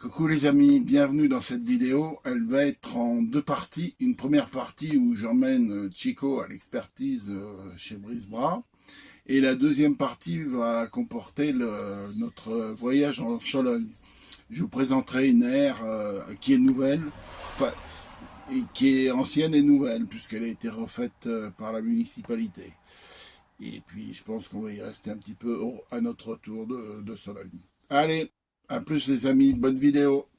Coucou les amis, bienvenue dans cette vidéo. Elle va être en deux parties. Une première partie où j'emmène Chico à l'expertise chez Brisbra. Et la deuxième partie va comporter notre voyage en Sologne. Je vous présenterai une aire qui est nouvelle, enfin, et qui est ancienne et nouvelle, puisqu'elle a été refaite par la municipalité. Et puis je pense qu'on va y rester un petit peu à notre retour de Sologne. Allez, à plus les amis, bonne vidéo.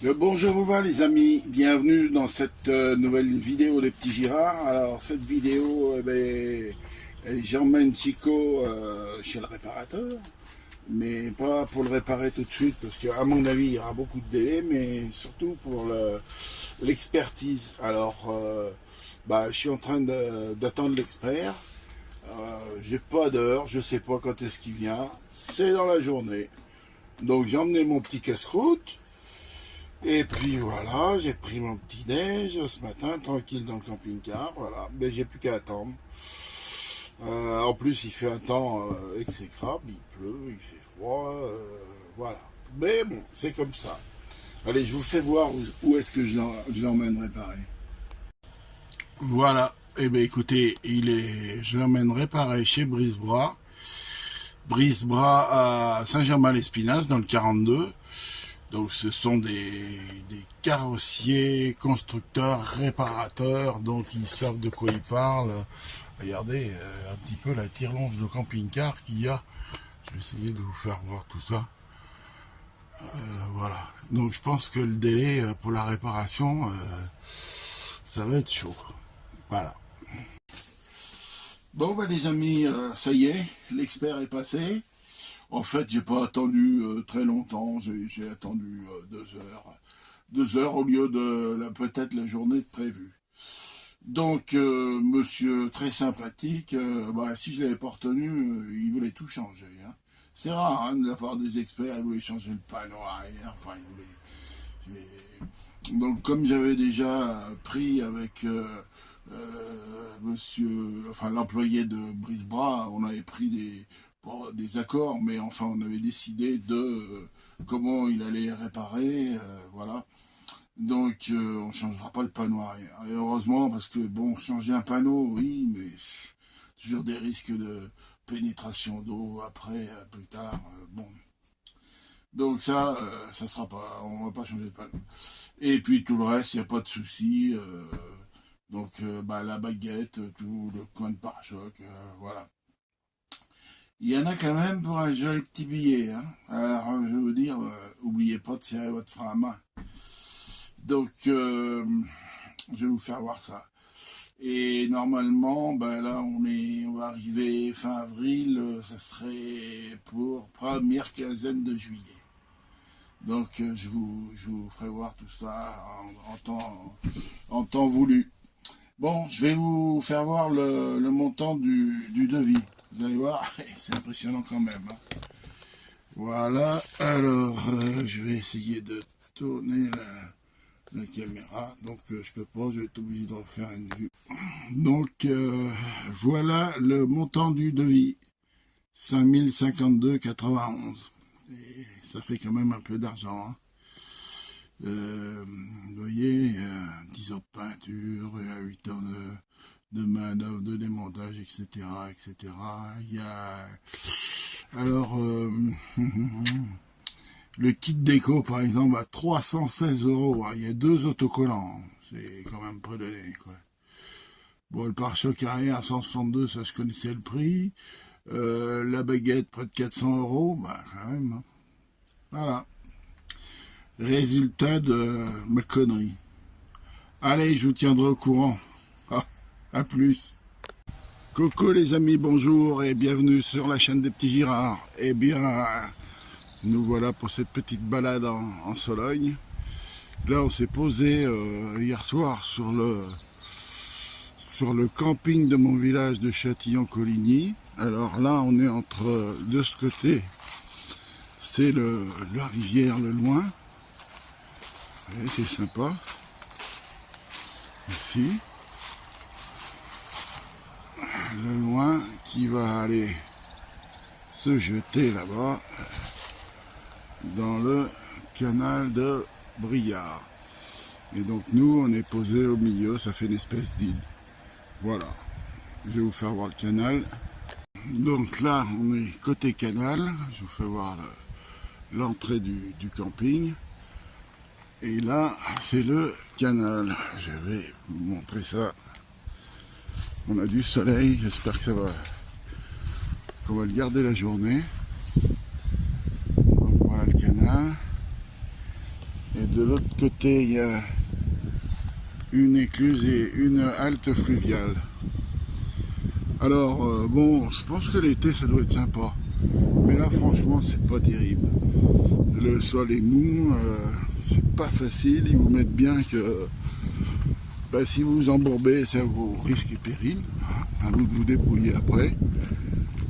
Le bonjour vous va les amis, bienvenue dans cette nouvelle vidéo des petits Girards. Alors cette vidéo, j'emmène Chico chez le réparateur, mais pas pour le réparer tout de suite, parce qu'à mon avis il y aura beaucoup de délais, mais surtout pour l'expertise. Alors je suis en train d'attendre l'expert, j'ai pas d'heure, je sais pas quand est-ce qu'il vient, c'est dans la journée. Donc j'ai emmené mon petit casse-croûte. Et puis voilà, j'ai pris mon petit déj ce matin, tranquille dans le camping-car, voilà, mais j'ai plus qu'à attendre. En plus il fait un temps exécrable, il pleut, il fait froid, voilà. Mais bon, c'est comme ça. Allez, je vous fais voir où est-ce que je l'emmène réparer. Voilà, et bien écoutez, je l'emmène réparer chez Brisbra. Brisbra à Saint-Germain-l'Espinasse dans le 42. Donc ce sont des carrossiers, constructeurs, réparateurs, donc ils savent de quoi ils parlent. Regardez un petit peu la tire-longe de camping-car qu'il y a. Je vais essayer de vous faire voir tout ça. Voilà. Donc je pense que le délai pour la réparation, ça va être chaud. Voilà. Bon les amis, ça y est, l'expert est passé. En fait, j'ai pas attendu très longtemps, j'ai attendu 2 heures. 2 heures au lieu de peut-être la journée de prévue. Donc, monsieur très sympathique, si je l'avais pas retenu, il voulait tout changer. Hein. C'est rare hein, de la part des experts, il voulait changer le panneau arrière, enfin, Donc, comme j'avais déjà pris avec l'employé de Brisbra, on avait pris des accords, mais enfin on avait décidé de comment il allait réparer, voilà. Donc on changera pas le panneau arrière. Et heureusement parce que bon, changer un panneau, oui, mais toujours des risques de pénétration d'eau après, plus tard, bon. Donc ça sera pas, on va pas changer le panneau. Et puis tout le reste, il n'y a pas de souci. La baguette, tout le coin de pare-choc, voilà. Il y en a quand même pour un joli petit billet. Hein. Alors, je vais vous dire, oubliez pas de serrer votre frein à main. Donc, je vais vous faire voir ça. Et normalement, là, on va arriver fin avril, ça serait pour première quinzaine de juillet. Donc, je vous ferai voir tout ça en temps voulu. Bon, je vais vous faire voir le montant du devis. Vous allez voir, c'est impressionnant quand même. Hein. Voilà, alors je vais essayer de tourner la caméra. Donc je peux pas, je vais être obligé de refaire une vue. Donc voilà le montant du devis. 5052,91. Et ça fait quand même un peu d'argent. Hein. Vous voyez, 10 heures de peinture, 8 heures de main-d'œuvre, de démontage, etc., etc. Il y a alors le kit déco par exemple à 316 €. Il y a 2 autocollants, c'est quand même près de nez, quoi. Bon, le pare-choc arrière à 162, ça je connaissais le prix. La baguette près de 400 €, quand même. Hein. Voilà. Résultat de ma connerie. Allez, je vous tiendrai au courant. À plus. Coucou les amis, bonjour et bienvenue sur la chaîne des petits Girards. Eh bien, nous voilà pour cette petite balade en Sologne. Là, on s'est posé hier soir sur le camping de mon village de Châtillon-Coligny. Alors là, on est entre, de ce côté, c'est la rivière Le Loing. C'est sympa. Ici. Le Loing qui va aller se jeter là-bas dans le canal de Briard. Et donc nous, on est posé au milieu, ça fait une espèce d'île. Voilà. Je vais vous faire voir le canal. Donc là, on est côté canal. Je vous fais voir l'entrée du camping. Et là, c'est le canal. Je vais vous montrer ça. On a du soleil, j'espère que qu'on va le garder la journée. Donc voilà le canal. Et de l'autre côté, il y a une écluse et une halte fluviale. Alors, bon, je pense que l'été, ça doit être sympa. Mais là, franchement, c'est pas terrible. Le sol est mou, c'est pas facile. Ils vous mettent bien que si vous vous embourbez, c'est à vos risques et périls. À vous de vous débrouiller après.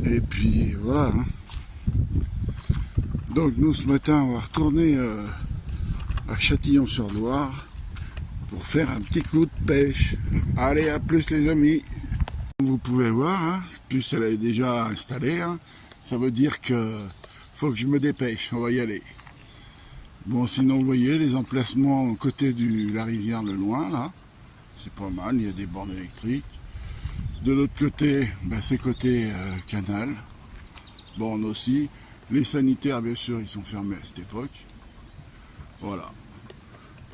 Et puis, voilà. Donc, nous, ce matin, on va retourner à Châtillon-sur-Loire pour faire un petit coup de pêche. Allez, à plus les amis. Vous pouvez voir, plus elle est déjà installée, ça veut dire que faut que je me dépêche, on va y aller. Bon, sinon vous voyez les emplacements côté de la rivière Le Loing, là, c'est pas mal, il y a des bornes électriques. De l'autre côté, c'est côté canal, borne aussi. Les sanitaires, bien sûr, ils sont fermés à cette époque. Voilà.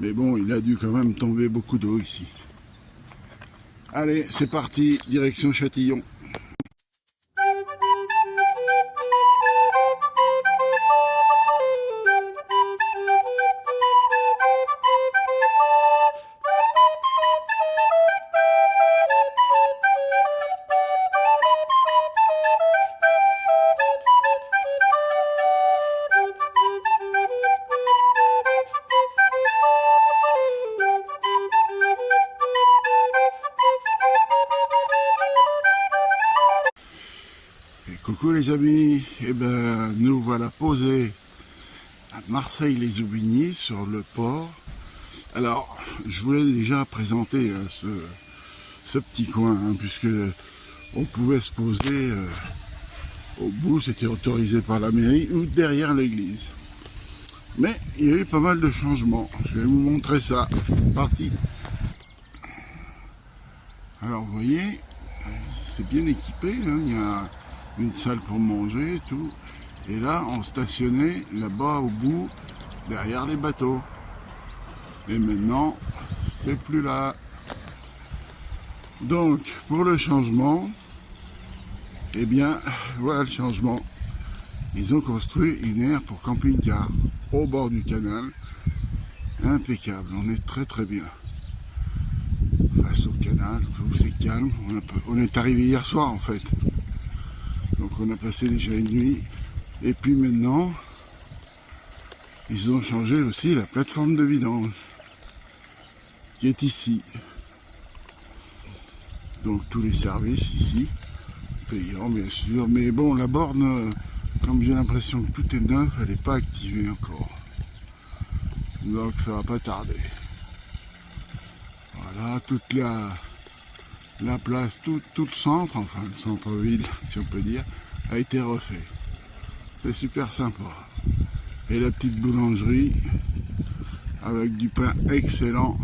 Mais bon, il a dû quand même tomber beaucoup d'eau ici. Allez, c'est parti, direction Châtillon. Coucou les amis, nous voilà posés à Marseille-les-Aubigny sur le port. Alors, je voulais déjà présenter ce petit coin, puisque on pouvait se poser au bout, c'était autorisé par la mairie, ou derrière l'église. Mais il y a eu pas mal de changements, je vais vous montrer ça. Parti. Alors vous voyez, c'est bien équipé, il y a une salle pour manger et tout. Et là, on stationnait là-bas au bout, derrière les bateaux. Et maintenant, c'est plus là. Donc, pour le changement, voilà le changement. Ils ont construit une aire pour camping-car au bord du canal. Impeccable, on est très très bien. Face au canal, tout c'est calme. On est arrivé hier soir en fait. Donc on a passé déjà une nuit. Et puis maintenant, ils ont changé aussi la plateforme de vidange qui est ici. Donc tous les services ici, payants bien sûr. Mais bon, la borne, comme j'ai l'impression que tout est neuf, elle n'est pas activée encore. Donc ça va pas tarder. Voilà, toute la place, tout le centre, enfin le centre-ville si on peut dire, a été refait. C'est super sympa. Et la petite boulangerie avec du pain excellent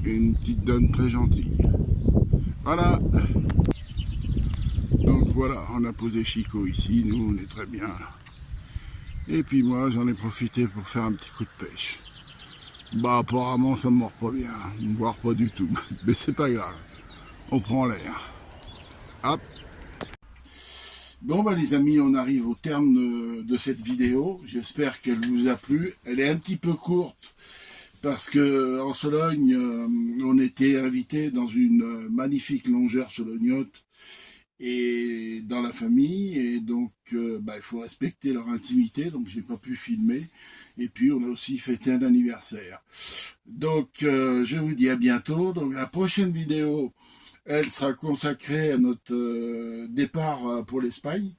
et une petite donne très gentille. Voilà. Donc voilà, on a posé Chico ici, nous on est très bien là. Et puis moi j'en ai profité pour faire un petit coup de pêche. Apparemment ça ne mord pas bien, voire pas du tout, mais c'est pas grave. On prend l'air. Hop. Bon les amis, on arrive au terme de cette vidéo. J'espère qu'elle vous a plu. Elle est un petit peu courte parce que en Sologne, on était invité dans une magnifique longère solognote et dans la famille, et donc il faut respecter leur intimité, donc j'ai pas pu filmer. Et puis on a aussi fêté un anniversaire. Donc je vous dis à bientôt. Donc la prochaine vidéo, elle sera consacrée à notre départ pour l'Espagne.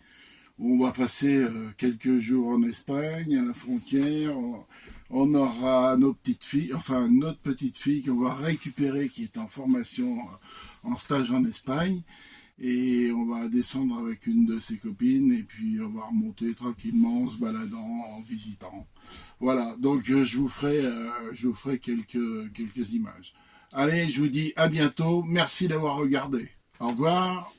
On va passer quelques jours en Espagne, à la frontière. On aura nos petites filles, enfin notre petite fille qu'on va récupérer, qui est en formation, en stage en Espagne. Et on va descendre avec une de ses copines et puis on va remonter tranquillement en se baladant, en visitant. Voilà, donc je vous ferai quelques images. Allez, je vous dis à bientôt. Merci d'avoir regardé. Au revoir.